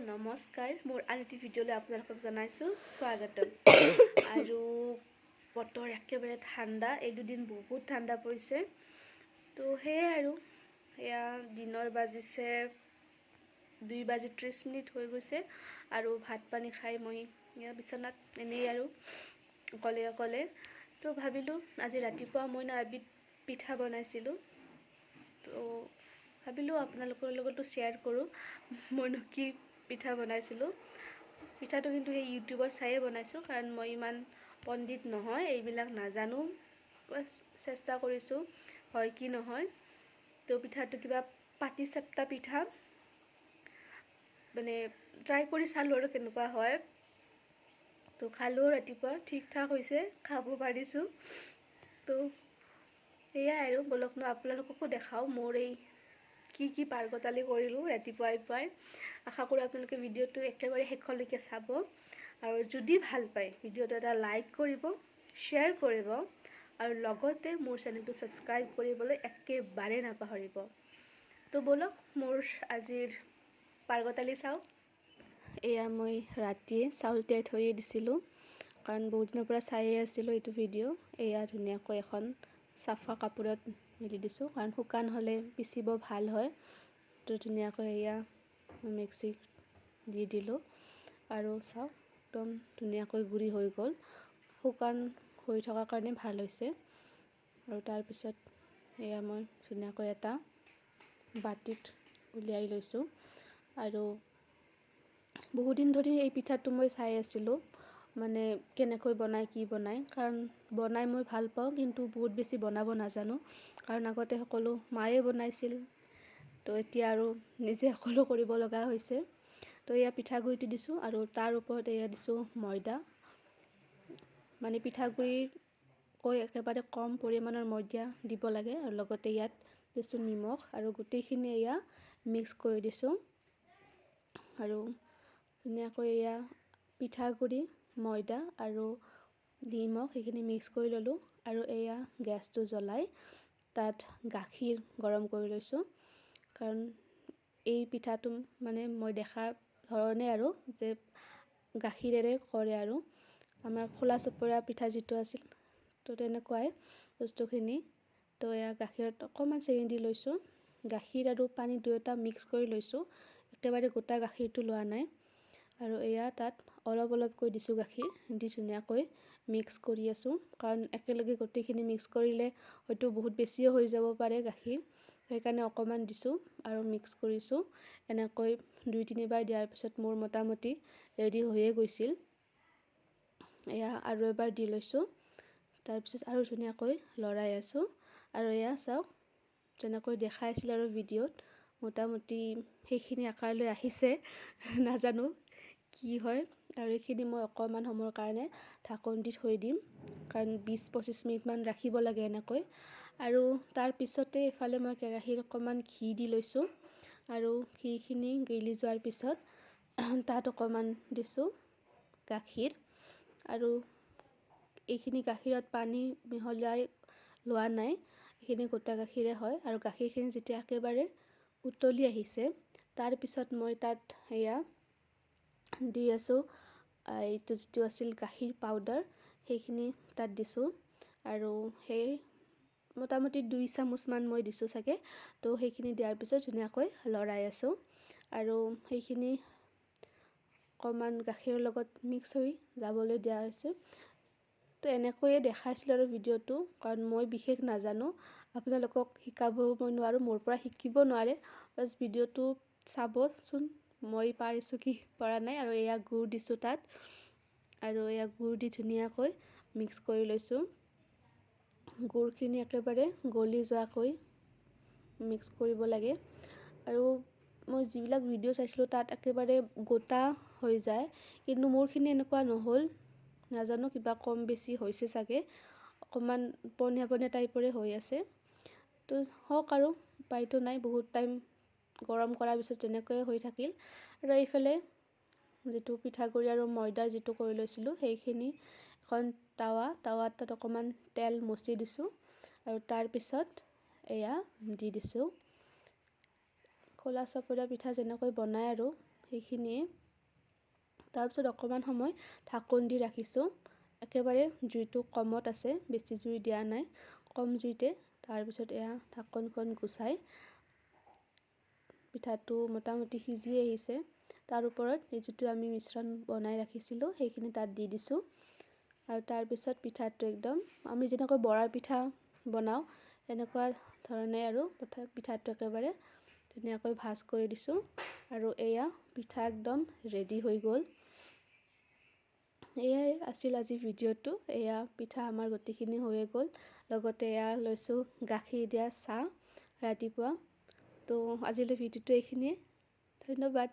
নমস্কাৰ মোৰ আন এটি ভিডিঅ'লৈ আপোনালোকক জনাইছোঁ স্বাগতম আৰু বতৰ একেবাৰে ঠাণ্ডা এই দুদিন বহুত ঠাণ্ডা পৰিছে তো সেয়াই আৰু এয়া দিনৰ বাজিছে 2:30 হৈ গৈছে আৰু ভাত পানী খাই মই বিচনাত এনেই আৰু অকলে তো ভাবিলোঁ আজি ৰাতিপুৱা মই এবিধ পিঠা বনাইছিলোঁ তো ভাবিলোঁ আপোনালোকৰ লগতো শ্বেয়াৰ কৰোঁ মইনো কি পিঠা বনাইছিলোঁ। পিঠাটো কিন্তু সেই ইউটিউবত চায়ে বনাইছোঁ কাৰণ মই ইমান পণ্ডিত নহয়, এইবিলাক নাজানো, বাছ চেষ্টা কৰিছোঁ হয় কি নহয়। তো পিঠাটো কিবা পাতি চেপ্তা পিঠা মানে ট্ৰাই কৰি চালোঁ আৰু কেনেকুৱা হয়। তো খালোঁ ৰাতিপুৱা, ঠিক ঠাক হৈছে, খাব পাৰিছোঁ। তো সেয়াই আৰু বলকনো আপোনালোককো দেখাওঁ মোৰ এই কি পাৰ্গতালি কৰিলোঁ ৰাতিপুৱাই। আশা কৰোঁ আপোনালোকে ভিডিঅ'টো একেবাৰে শেষলৈকে চাব আৰু যদি ভাল পায় ভিডিঅ'টো এটা লাইক কৰিব, শ্বেয়াৰ কৰিব আৰু লগতে মোৰ চেনেলটো ছাবস্ক্ৰাইব কৰিবলৈ একেবাৰে নাপাহৰিব। তো বলক মোৰ আজিৰ পাৰ্গতালি চাওঁ। এয়া মই ৰাতিয়ে চাউল তিয়াই থৈ দিছিলোঁ কাৰণ বহুত দিনৰ পৰা চায়ে আছিলোঁ এইটো ভিডিঅ'। এয়া ধুনীয়াকৈ এখন চাফা কাপোৰত মেলি দিছোঁ কাৰণ শুকান হ'লে পিচিব ভাল হয়। তো ধুনীয়াকৈ এয়া মিক্সিত দি দিলোঁ আৰু চাওক একদম ধুনীয়াকৈ গুড়ি হৈ গ'ল। শুকান হৈ থকাৰ কাৰণে ভাল হৈছে। আৰু তাৰপিছত এয়া মই ধুনীয়াকৈ এটা বাটিত উলিয়াই লৈছোঁ আৰু বহুদিন ধৰি এই পিঠাটো মই চাই আছিলোঁ মানে কেনেকৈ বনায় কি বনায়, কাৰণ বনাই মই ভাল পাওঁ কিন্তু বহুত বেছি বনাব নাজানো কাৰণ আগতে সকলো মায়ে বনাইছিল। তো এতিয়া আৰু নিজে সকলো কৰিব লগা হৈছে। তো এয়া পিঠাগুড়িটো দিছোঁ আৰু তাৰ ওপৰত এয়া দিছোঁ ময়দা, মানে পিঠাগুড়িকৈ একেবাৰে কম পৰিমাণৰ ময়দা দিব লাগে আৰু লগতে ইয়াত দিছোঁ নিমখ আৰু গোটেইখিনি এয়া মিক্স কৰি দিছোঁ আৰু ধুনীয়াকৈ এয়া পিঠাগুড়ি, ময়দা আৰু নিমখ সেইখিনি মিক্স কৰি ল'লোঁ আৰু এয়া গেছটো জ্বলাই তাত গাখীৰ গৰম কৰি লৈছোঁ কাৰণ এই পিঠাটো মানে মই দেখা ধৰণে আৰু যে গাখীৰেৰে কৰে আৰু আমাৰ খোলা চপৰীয়া পিঠা যিটো আছিল তো তেনেকুৱাই বস্তুখিনি। তো এয়া গাখীৰত অকণমান চেনি দি লৈছোঁ, গাখীৰ আৰু পানী দুয়োটা মিক্স কৰি লৈছোঁ, একেবাৰে গোটা গাখীৰটো লোৱা নাই আৰু এয়া তাত অলপকৈ দিছোঁ গাখীৰ দি ধুনীয়াকৈ মিক্স কৰি আছোঁ কাৰণ একেলগে গোটেইখিনি মিক্স কৰিলে হয়তো বহুত বেছিও হৈ যাব পাৰে গাখীৰ, সেইকাৰণে অকণমান দিছোঁ আৰু মিক্স কৰিছোঁ। এনেকৈ 2-3 বাৰ দিয়াৰ পিছত মোৰ মোটামুটি ৰেডি হৈয়ে গৈছিল। এয়া আৰু এবাৰ দি লৈছোঁ, তাৰপিছত আৰু ধুনীয়াকৈ লৰাই আছোঁ আৰু এয়া চাওক যেনেকৈ দেখাইছিল আৰু ভিডিঅ'ত মোটামুটি সেইখিনি আকাৰলৈ আহিছে নাজানো কি হয়। আৰু এইখিনি মই অকণমান সময়ৰ কাৰণে ঢাকন দি থৈ দিম কাৰণ 20-25 মিনিটমান ৰাখিব লাগে এনেকৈ। আৰু তাৰপিছতে এফালে মই কেৰাহীত অকণমান ঘি দি লৈছোঁ আৰু ঘিখিনি গেলি যোৱাৰ পিছত তাত অকণমান দিছোঁ গাখীৰ আৰু এইখিনি গাখীৰত পানী মিহলাই লোৱা নাই, এইখিনি গোটা গাখীৰে হয় আৰু গাখীৰখিনি যেতিয়া একেবাৰে উতলি আহিছে তাৰপিছত মই তাত এয়া দি আছোঁ এইটো যিটো আছিল গাখীৰ পাউডাৰ সেইখিনি তাত দিছোঁ আৰু সেই মোটামুটি 2 চামুচমান মই দিছোঁ চাগে। তো সেইখিনি দিয়াৰ পিছত ধুনীয়াকৈ লৰাই আছোঁ আৰু সেইখিনি অকণমান গাখীৰৰ লগত মিক্স হৈ যাবলৈ দিয়া হৈছে। তো এনেকৈয়ে দেখাইছিল আৰু ভিডিঅ'টো কাৰণ মই বিশেষ নাজানো, আপোনালোকক শিকাব মই নোৱাৰোঁ, মোৰ পৰা শিকিব নোৱাৰে, বাছ ভিডিঅ'টো চাবচোন মই পাৰিছোঁ কি পৰা নাই। আৰু এয়া গুড় দিছোঁ তাত আৰু এয়া গুড় দি ধুনীয়াকৈ মিক্স কৰি লৈছোঁ, গুড়খিনি একেবাৰে গলি যোৱাকৈ মিক্স কৰিব লাগে। আৰু মই যিবিলাক ভিডিঅ' চাইছিলোঁ তাত একেবাৰে গোটা হৈ যায় কিন্তু মোৰখিনি এনেকুৱা নহ'ল, নাজানো কিবা কম বেছি হৈছে চাগে, অকণমান পনীয়া টাইপৰে হৈ আছে। তো হওক আৰু উপায়তো নাই, বহুত টাইম গৰম কৰাৰ পিছত তেনেকৈয়ে হৈ থাকিল। আৰু এইফালে যিটো পিঠাগুড়ি আৰু ময়দাৰ যিটো কৰি লৈছিলোঁ সেইখিনি এখন টাৱাত তাত অকণমান তেল মচি দিছোঁ আৰু তাৰপিছত এয়া দি দিছোঁ খোলা চাপৰীয়া পিঠা যেনেকৈ বনায় আৰু সেইখিনিয়ে। তাৰপিছত অকণমান সময় ঢাকোন দি ৰাখিছোঁ। একেবাৰে জুইটো কমত আছে, বেছি জুই দিয়া নাই, কম জুইতে। তাৰপিছত এয়া ঢাকোনখন গুচাই পিঠাটো মোটামুটি সিজি আহিছে। তাৰ ওপৰত এই যিটো আমি মিশ্ৰণ বনাই ৰাখিছিলোঁ সেইখিনি তাত দি দিছোঁ। আৰু তাৰপিছত পিঠাটো একদম আমি যেনেকৈ বৰা পিঠা বনাওঁ এনেকুৱা ধৰণে আৰু পিঠাটো একেবাৰে ধুনীয়াকৈ ভাজ কৰি দিছোঁ। আৰু এয়া পিঠা একদম ৰেডি হৈ গ'ল। এয়াই আছিল আজি ভিডিঅ'টো। এয়া পিঠা আমাৰ গোটেইখিনি হৈয়ে গ'ল। লগতে এয়া লৈছোঁ গাখীৰ দিয়া চাহ ৰাতিপুৱা। তো আজিলৈ ভিডিঅ'টো এইখিনিয়ে। ধন্যবাদ।